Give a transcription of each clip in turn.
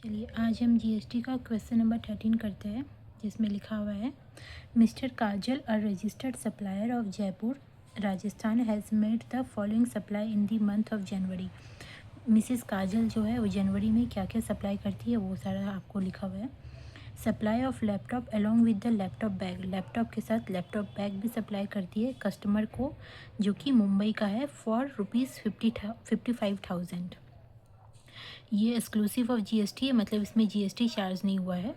चलिए आज हम जीएसटी का क्वेश्चन नंबर 13 करते हैं, जिसमें लिखा हुआ है Mr Kajal a registered supplier of Jaipur Rajasthan has made the following supply in the month of January. Mrs Kajal जो है वो जनवरी में क्या क्या सप्लाई करती है वो सारा आपको लिखा हुआ है। Supply of laptop along with the laptop bag, laptop के साथ लैपटॉप बैग भी सप्लाई करती है कस्टमर को, जो कि मुंबई का है, फॉर ₹55,000। ये एक्सक्लूसिव ऑफ जीएसटी है, मतलब इसमें जीएसटी चार्ज नहीं हुआ है।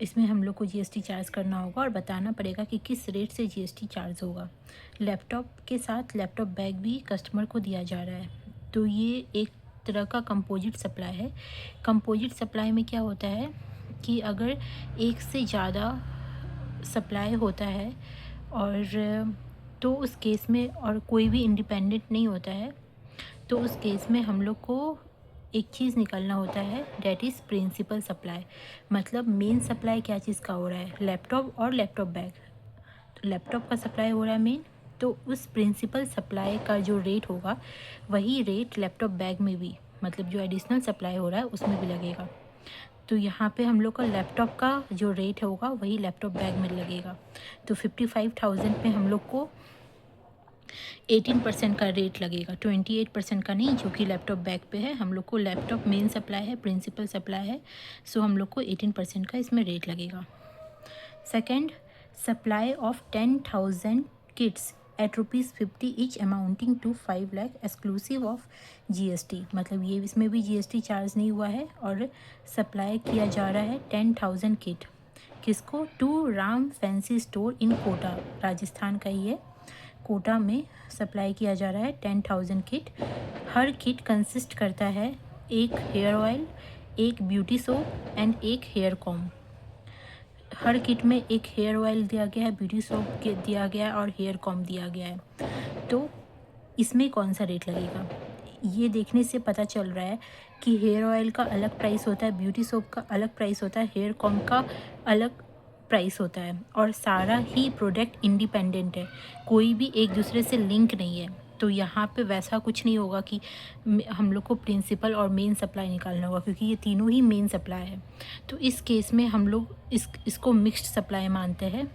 इसमें हम लोग को जीएसटी चार्ज करना होगा और बताना पड़ेगा कि किस रेट से जीएसटी चार्ज होगा। लैपटॉप के साथ लैपटॉप बैग भी कस्टमर को दिया जा रहा है। तो ये एक तरह का कंपोजिट सप्लाई है। कंपोजिट सप्लाई में क्या होता है कि अगर एक से ज़्यादा सप्लाई होता है और तो उस केस में, और कोई भी इंडिपेंडेंट नहीं होता है, तो उस केस में हम लोग को एक चीज़ निकालना होता है, डेट इज़ प्रिंसिपल सप्लाई। मतलब मेन सप्लाई क्या चीज़ का हो रहा है, लैपटॉप और लैपटॉप बैग। तो लैपटॉप का सप्लाई हो रहा है मेन, तो उस प्रिंसिपल सप्लाई का जो रेट होगा वही रेट लैपटॉप बैग में भी, मतलब जो एडिशनल सप्लाई हो रहा है उसमें भी लगेगा। तो यहाँ पे हम लोग का लैपटॉप का जो रेट होगा वही लैपटॉप बैग में लगेगा। तो 55,000 में हम लोग को 18% का रेट लगेगा, 28% का नहीं, जो कि लैपटॉप बैग पे है। हम लोग को लैपटॉप मेन सप्लाई है, प्रिंसिपल सप्लाई है, सो हम लोग को 18% का इसमें रेट लगेगा। Second, supply of 10,000 kits at ₹50 each amounting to 5 lakh exclusive of GST, मतलब ये इसमें भी जीएसटी चार्ज नहीं हुआ है। और सप्लाई किया जा रहा है 10,000 किट, किसको, to Ram fancy store in Kota, Rajasthan का ही है, कोटा में सप्लाई किया जा रहा है 10,000 किट। हर किट कंसिस्ट करता है एक हेयर ऑयल, एक ब्यूटी सोप एंड एक हेयर कॉम। हर किट में एक हेयर ऑयल दिया गया है, ब्यूटी सोप दिया गया है और हेयर कॉम दिया गया है। तो इसमें कौन सा रेट लगेगा, ये देखने से पता चल रहा है कि हेयर ऑयल का अलग प्राइस होता है, ब्यूटी सोप का अलग प्राइस होता है, हेयर कॉम का अलग प्राइस होता है, और सारा ही प्रोडक्ट इंडिपेंडेंट है, कोई भी एक दूसरे से लिंक नहीं है। तो यहाँ पे वैसा कुछ नहीं होगा कि हम लोग को प्रिंसिपल और मेन सप्लाई निकालना होगा, क्योंकि ये तीनों ही मेन सप्लाई है। तो इस केस में हम लोग इसको मिक्स्ड सप्लाई मानते हैं।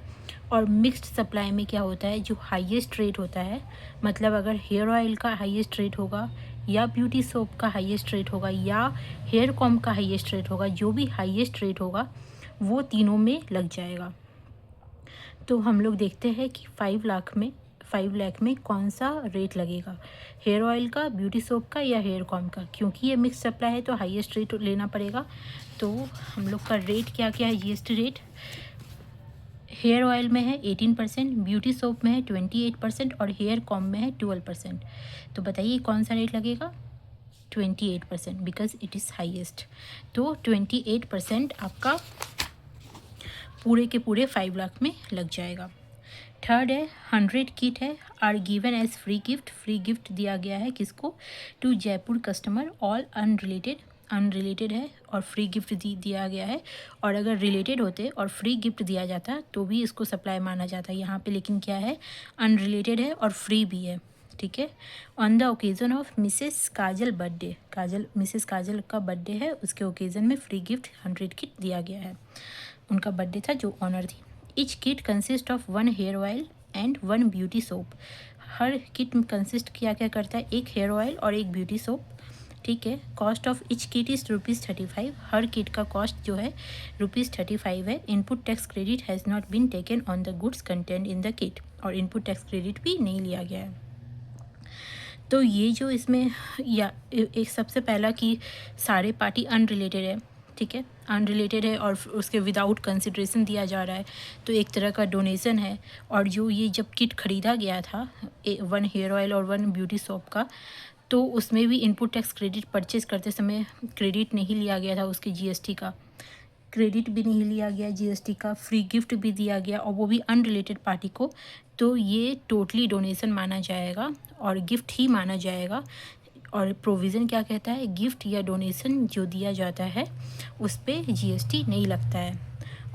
और मिक्स्ड सप्लाई में क्या होता है, जो हाईएस्ट रेट होता है, मतलब अगर हेयर ऑयल का हाईएस्ट रेट होगा, या ब्यूटी सोप का हाईएस्ट रेट होगा, या हेयर कॉम का हाईएस्ट रेट होगा, जो भी हाईएस्ट रेट होगा वो तीनों में लग जाएगा। तो हम लोग देखते हैं कि 5 लाख में कौन सा रेट लगेगा, हेयर ऑयल का, ब्यूटी सोप का, या हेयर कॉम का। क्योंकि ये मिक्स सप्लाई है तो हाईएस्ट रेट लेना पड़ेगा। तो हम लोग का रेट क्या क्या है, जीएसटी रेट हेयर ऑयल में है 18%, ब्यूटी सोप में है 28% और हेयर कॉम में है 12%। तो बताइए कौन सा रेट लगेगा, 28%, बिकॉज इट इज़ हाईएस्ट। तो 28% आपका पूरे के पूरे 5 लाख में लग जाएगा। थर्ड है 100 किट है, are given as free gift, free gift दिया गया है किसको, to Jaipur customer, all unrelated है और फ्री गिफ्ट दिया गया है। और अगर रिलेटेड होते और फ्री गिफ्ट दिया जाता तो भी इसको सप्लाई माना जाता यहाँ पे, लेकिन क्या है, अनरिलेटेड है और फ्री भी है, ठीक है। On the occasion of Mrs Kajal birthday, Mrs Kajal का बर्थडे है, उसके ओकेज़न में फ्री गिफ्ट 100 किट दिया गया है, उनका बर्थडे था जो ऑनर थी। Each kit consist of 1 hair oil and 1 beauty soap, हर किट कंसिस्ट क्या क्या करता है, एक हेयर ऑयल और एक ब्यूटी सोप, ठीक है। Cost of each kit is ₹35, हर किट का कॉस्ट जो है ₹35 है। Input tax credit has not been taken on the goods content in the kit, और इनपुट टैक्स क्रेडिट भी नहीं लिया गया है। तो ये जो इसमें या एक सबसे पहला कि सारे पार्टी अनरिलेटेड है, ठीक है, अनरिलेटेड है और उसके विदाउट कंसिड्रेशन दिया जा रहा है, तो एक तरह का डोनेशन है। और जो ये जब किट ख़रीदा गया था 1 हेयर ऑयल और 1 ब्यूटी सोप का, तो उसमें भी इनपुट टैक्स क्रेडिट परचेज़ करते समय क्रेडिट नहीं लिया गया था, उसके जीएसटी का क्रेडिट भी नहीं लिया गया, जीएसटी का फ्री गिफ्ट भी दिया गया, और वो भी अनरिलेटेड पार्टी को। तो ये टोटली डोनेशन माना जाएगा और गिफ्ट ही माना जाएगा। और प्रोविज़न क्या कहता है, गिफ्ट या डोनेशन जो दिया जाता है उस पर जीएसटी नहीं लगता है।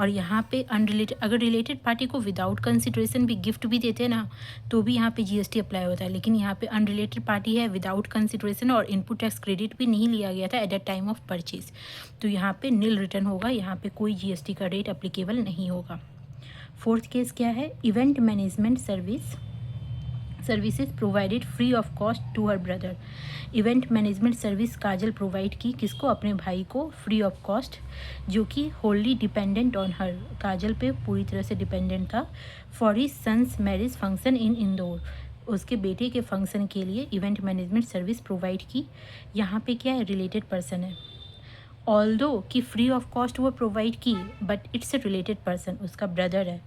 और यहाँ पे अनरिलेटेड, अगर रिलेटेड पार्टी को विदाउट कंसिडरेशन भी गिफ्ट भी देते हैं ना तो भी यहाँ पे जीएसटी अप्लाई होता है, लेकिन यहाँ पे अनरिलेटेड पार्टी है, विदाउट कंसिडरेशन और इनपुट टैक्स क्रेडिट भी नहीं लिया गया था at the time of purchase, तो यहाँ पे नील रिटर्न होगा, यहाँ पे कोई जीएसटी का रेट अप्लीकेबल नहीं होगा। फोर्थ केस क्या है, event management services provided free of cost to her brother. Event management service Kajal provide की किसको, अपने भाई को, फ्री ऑफ कॉस्ट, जो कि wholly dependent on her, Kajal पे पूरी तरह से डिपेंडेंट था, for his sons marriage function in Indore, उसके बेटे के फंक्शन के लिए इवेंट मैनेजमेंट सर्विस प्रोवाइड की। यहाँ पे क्या है, रिलेटेड पर्सन है, ऑल्दो कि फ्री ऑफ कॉस्ट वो प्रोवाइड की but it's a related person, उसका ब्रदर है,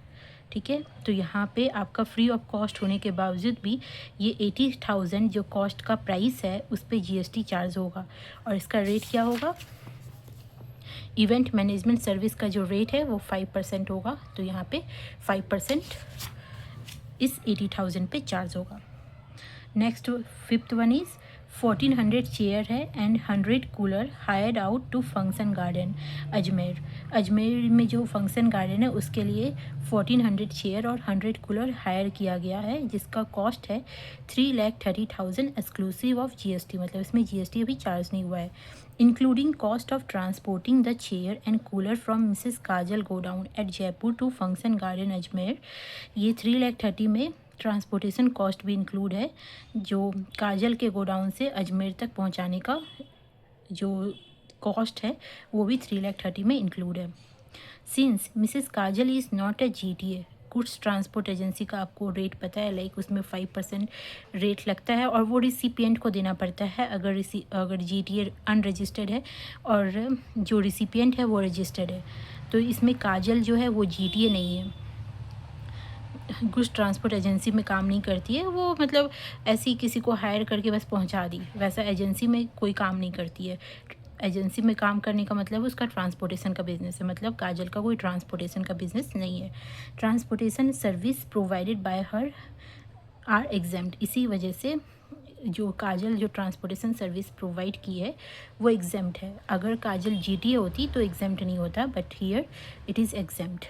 ठीक है। तो यहाँ पे आपका फ्री ऑफ कॉस्ट होने के बावजूद भी ये 80,000 जो कॉस्ट का प्राइस है उस पर जीएसटी चार्ज होगा, और इसका रेट क्या होगा, इवेंट मैनेजमेंट सर्विस का जो रेट है वो 5% होगा, तो यहाँ पे 5% इस 80,000 पे चार्ज होगा। Next fifth one is 1400 chair है and 100 cooler hired out to function garden Ajmer. Ajmer में जो फंक्शन गार्डन है उसके लिए 1400 चेयर और 100 कूलर हायर किया गया है, जिसका कॉस्ट है 3,30,000 एक्सक्लूसिव ऑफ जीएसटी, मतलब इसमें जीएसटी अभी चार्ज नहीं हुआ है, including cost of transporting the chair and cooler from Mrs Kajal godown at Jaipur to function garden Ajmer. ये 3,30,000 में ट्रांसपोर्टेशन कॉस्ट भी इंक्लूड है, जो काजल के गोडाउन से अजमेर तक पहुंचाने का जो कॉस्ट है वो भी 3,30,000 में इंक्लूड है। Since Mrs Kajal is not a GTA, goods transport agency का आपको रेट पता है, लाइक उसमें 5% रेट लगता है और वो रिसिपिएंट को देना पड़ता है अगर जीटीए अनरजिस्टर्ड है और जो रिसिपिएंट है वो रजिस्टर्ड है। तो इसमें काजल जो है वो जीटीए नहीं है, गुड्स ट्रांसपोर्ट एजेंसी में काम नहीं करती है, वो मतलब ऐसे ही किसी को हायर करके बस पहुंचा दी, वैसा एजेंसी में कोई काम नहीं करती है। एजेंसी में काम करने का मतलब उसका ट्रांसपोर्टेशन का बिजनेस है, मतलब काजल का कोई ट्रांसपोर्टेशन का बिजनेस नहीं है। Transportation service provided by her are exempted, इसी वजह से जो काजल जो ट्रांसपोर्टेशन सर्विस प्रोवाइड की है वो एग्जाम्ड है। अगर काजल जीटीए होती तो एग्जाम्ड नहीं होता, but here it is examined.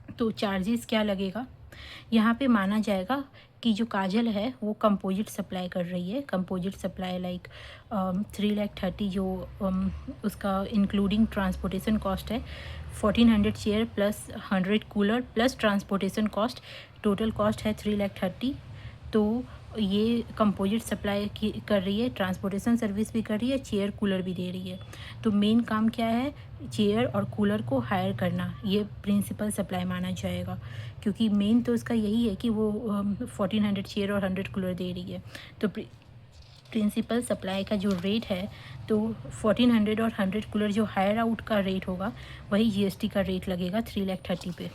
तो चार्जेस क्या लगेगा, यहाँ पे माना जाएगा कि जो काजल है वो कंपोजिट सप्लाई कर रही है, कंपोजिट सप्लाई लाइक 3,30,000 जो उसका इंक्लूडिंग ट्रांसपोर्टेशन कॉस्ट है, 1400 chair plus 100 cooler plus transportation cost, total cost है 3,30,000। तो ये कंपोजिट सप्लाई कर रही है, ट्रांसपोर्टेशन सर्विस भी कर रही है, चेयर कूलर भी दे रही है। तो मेन काम क्या है, चेयर और कूलर को हायर करना, ये प्रिंसिपल सप्लाई माना जाएगा, क्योंकि मेन तो इसका यही है कि वो 1400 चेयर और 100 कूलर दे रही है। तो प्रिंसिपल सप्लाई का जो रेट है तो 1400 और 100 कूलर जो हायर आउट का रेट होगा वही जीएसटी का रेट लगेगा 3,30,000 पे।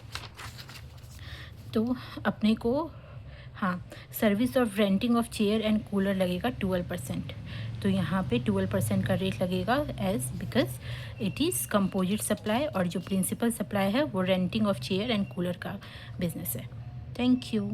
तो अपने को हाँ, service of renting of chair and cooler लगेगा 12%। तो यहाँ पे 12% का रेट लगेगा as because it is composite supply, और जो प्रिंसिपल सप्लाई है वो renting of chair and cooler का बिजनेस है। Thank you.